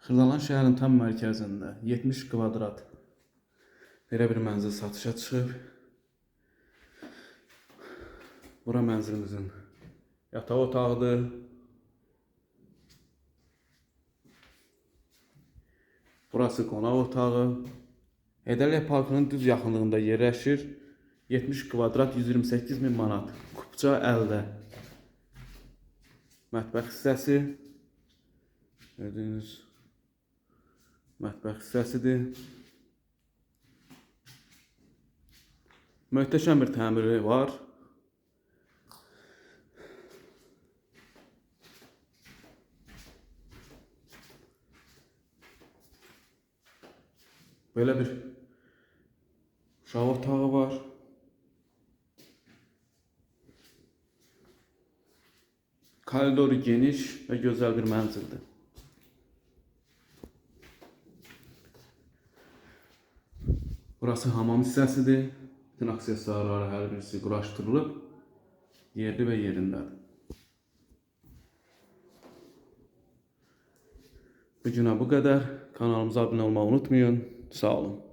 Xırdalan şəhərin tam mərkəzində 70 kvadrat belə bir mənzil satışa çıxıb. Bura mənzilimizin yataq otağıdır. Burası qonaq otağı. Heydərliyə parkının düz yaxınlığında yerləşir. 70 kvadrat 128 min manat. Kupça əldə. Mətbəx hissəsi. Gördüyünüz mətbəx hissəsidir. Möhtəşəm bir təmiri var. Böyle bir uşaq otağı var. Koridoru geniş ve güzel bir mənzildir. Burası hamam hissəsidir. Bütün aksesuarları hər birisi quraşdırılıb. Yerli və yerindədir. Bu günə bu qədər. Kanalımıza abunə olmayı unutmayın. Sağ olun.